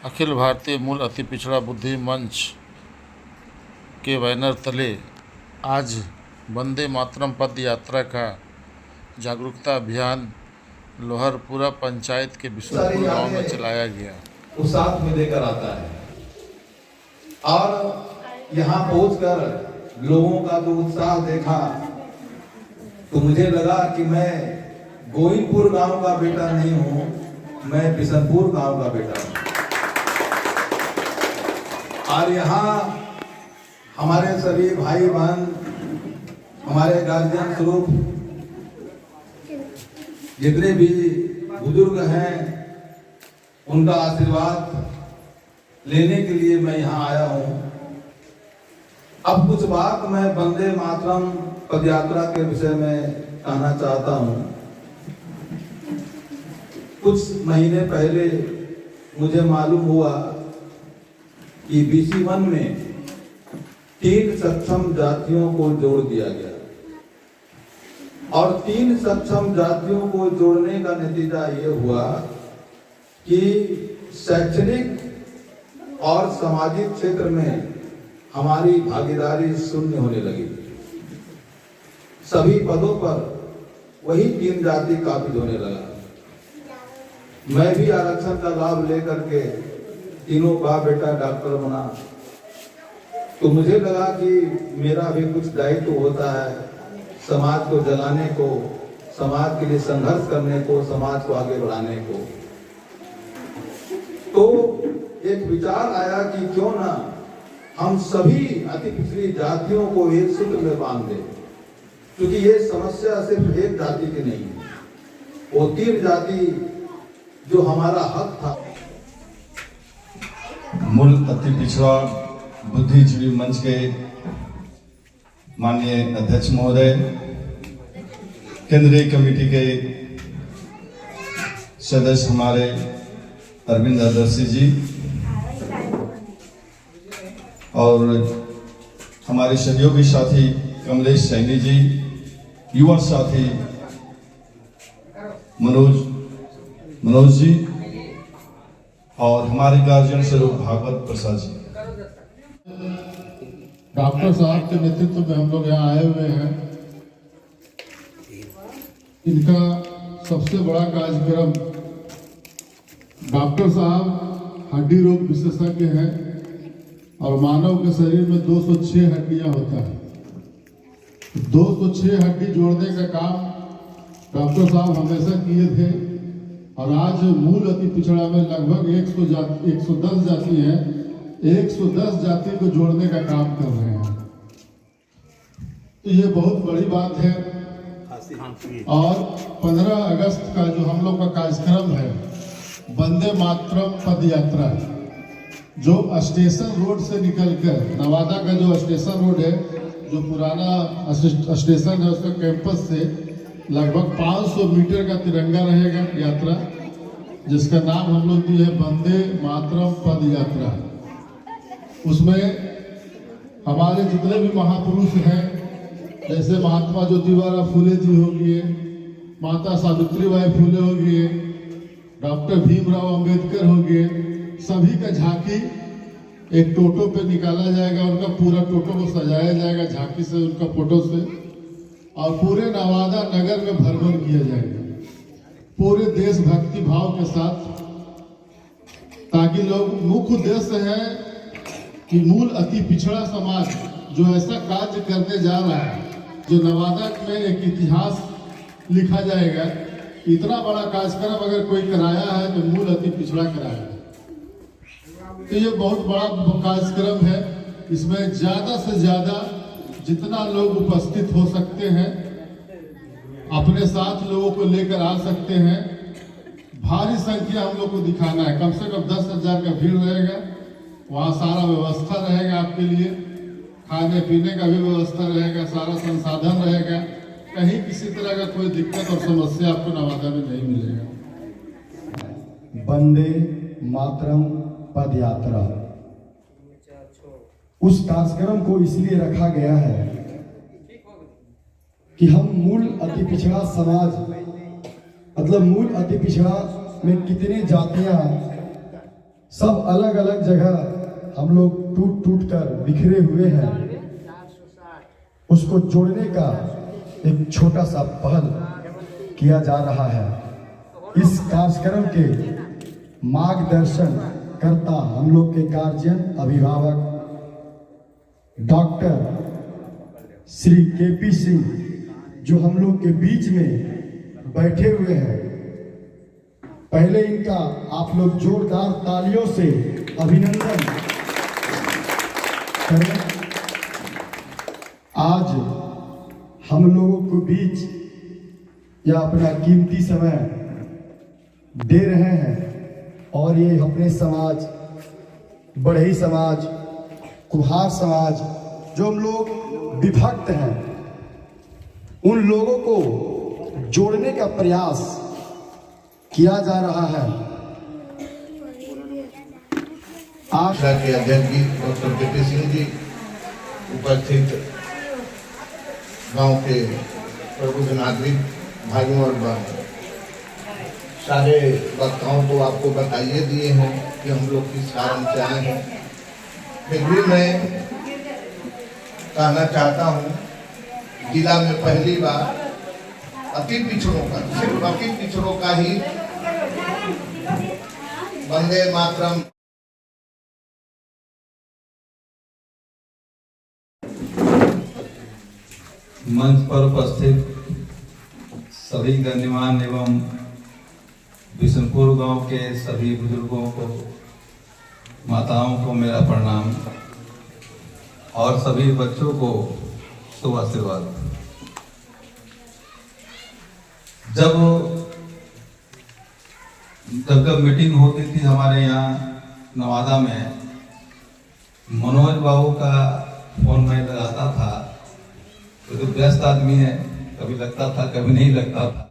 अखिल भारतीय मूल अति पिछड़ा बुद्धि मंच के बैनर तले आज वंदे मातरम पद यात्रा का जागरूकता अभियान लोहरपुरा पंचायत के बिशुनपुर गांव में चलाया गया। उत्साह में लेकर आता है और यहाँ पहुंचकर लोगों का जो उत्साह देखा तो मुझे लगा कि मैं गोविंदपुर गांव का बेटा नहीं हूं, मैं बिशनपुर गांव का बेटा हूं। और यहाँ हमारे सभी भाई बहन, हमारे गार्जियन स्वरूप जितने भी बुजुर्ग हैं, उनका आशीर्वाद लेने के लिए मैं यहाँ आया हूँ। अब कुछ बात मैं वंदे मातरम पदयात्रा के विषय में कहना चाहता हूँ। कुछ महीने पहले मुझे मालूम हुआ कि BC1 में 3 सक्षम जातियों को जोड़ दिया गया और 3 सक्षम जातियों को जोड़ने का नतीजा ये हुआ कि शैक्षणिक और सामाजिक क्षेत्र में हमारी भागीदारी शून्य होने लगी। सभी पदों पर वही 3 जाति काबिज होने लगा। मैं भी आरक्षण का लाभ लेकर के तीनों का बेटा डॉक्टर बना, तो मुझे लगा कि मेरा भी कुछ दायित्व होता है समाज को जगाने को, समाज के लिए संघर्ष करने को, समाज को आगे बढ़ाने को। तो एक विचार आया कि क्यों ना हम सभी अति पिछड़ी जातियों को एक सूत्र में बांध दें, क्योंकि ये समस्या सिर्फ एक जाति की नहीं है, वो 3 जाति जो हमारा हक था। मूल अति पिछड़ा बुद्धिजीवी मंच के माननीय अध्यक्ष महोदय, केंद्रीय कमेटी के सदस्य हमारे अरविंद आदर्शी जी और हमारे सहयोगी साथी कमलेश सैनी जी, युवा साथी मनोज जी और हमारे गार्जियन स्वरूप भागवत प्रसाद जी। डॉक्टर साहब के नेतृत्व में हम लोग यहाँ आए हुए हैं। इनका सबसे बड़ा कार्यक्रम, डॉक्टर साहब हड्डी रोग विशेषज्ञ हैं और मानव के शरीर में 206 हड्डियां होता है। 206 हड्डी जोड़ने का काम डॉक्टर साहब हमेशा किए थे और आज मूल अति पिछड़ा में लगभग 110 जाति हैं, 110 जाति को जोड़ने का काम कर रहे हैं। तो ये बहुत बड़ी बात है। और 15 अगस्त का जो हम लोग का कार्यक्रम है वंदे मातरम पद यात्रा, जो स्टेशन रोड से निकलकर नवादा का जो स्टेशन रोड है, जो पुराना स्टेशन है, उसका कैंपस से लगभग 500 मीटर का तिरंगा रहेगा यात्रा, जिसका नाम हम लोग दिए है वंदे मातरम पद यात्रा। उसमें हमारे जितने भी महापुरुष हैं, जैसे महात्मा ज्योतिबा फुले जी हो गए, माता सावित्रीबाई फुले हो गए, डॉक्टर भीमराव अंबेडकर हो गए, सभी का झांकी एक टोटो पे निकाला जाएगा। उनका पूरा टोटो को सजाया जाएगा झांकी से, उनका फोटो से, और पूरे नवादा नगर में भ्रमण किया जाएगा पूरे देशभक्ति भाव के साथ, ताकि लोग, मुख्य उद्देश्य है कि मूल अति पिछड़ा समाज जो ऐसा कार्य करने जा रहा है, जो नवादा में एक इतिहास लिखा जाएगा। इतना बड़ा कार्यक्रम अगर कोई कराया है तो मूल अति पिछड़ा कराया है। तो ये बहुत बड़ा कार्यक्रम है। इसमें ज्यादा से ज्यादा जितना लोग उपस्थित हो सकते हैं, अपने साथ लोगों को लेकर आ सकते हैं। भारी संख्या हम लोग को दिखाना है, कम से कम 10,000 का भीड़ रहेगा। वहाँ सारा व्यवस्था रहेगा आपके लिए, खाने पीने का भी व्यवस्था रहेगा, सारा संसाधन रहेगा। कहीं किसी तरह का कोई दिक्कत और समस्या आपको नवादा में नहीं मिलेगा। वंदे मातरम पद यात्रा, उस कार्यक्रम को इसलिए रखा गया है कि हम मूल अति पिछड़ा समाज, मतलब मूल अति पिछड़ा में कितनी जातियां सब अलग अलग जगह हम लोग टूट टूट कर बिखरे हुए हैं। उसको जोड़ने का एक छोटा सा पहल किया जा रहा है। इस कार्यक्रम के मार्गदर्शन करता हम लोग के गार्जियन अभिभावक डॉक्टर श्री केपी सिंह, जो हम लोग के बीच में बैठे हुए हैं। पहले इनका आप लोग जोरदार तालियों से अभिनंदन करें। आज हम लोगों के बीच यह अपना कीमती समय दे रहे हैं और ये अपने समाज, बढ़ई समाज, कुम्हार समाज, जो हम लोग विभक्त हैं, उन लोगों को जोड़ने का प्रयास किया जा रहा है। आज के अध्यक्ष जी डॉक्टर केपी सिंह जी, उपस्थित गांव के प्रबुद्ध नागरिक भाइयों और बहनों, सारे वक्ताओं को आपको बताइए दिए हैं कि हम लोग किस कारण से आए हैं। फिर भी मैं कहना चाहता हूँ, जिला में पहली बार अति पिछड़ों का, सिर्फ अति पिछड़ों का ही वंदे मातरम मंच पर उपस्थित सभी गण्यमान्य एवं बिशनपुर गांव के सभी बुजुर्गों को, माताओं को मेरा प्रणाम और सभी बच्चों को शुभ आशीर्वाद। जब मीटिंग होती थी हमारे यहाँ नवादा में, मनोज बाबू का फोन में लगाता था, तो व्यस्त आदमी है, कभी लगता था कभी नहीं लगता था।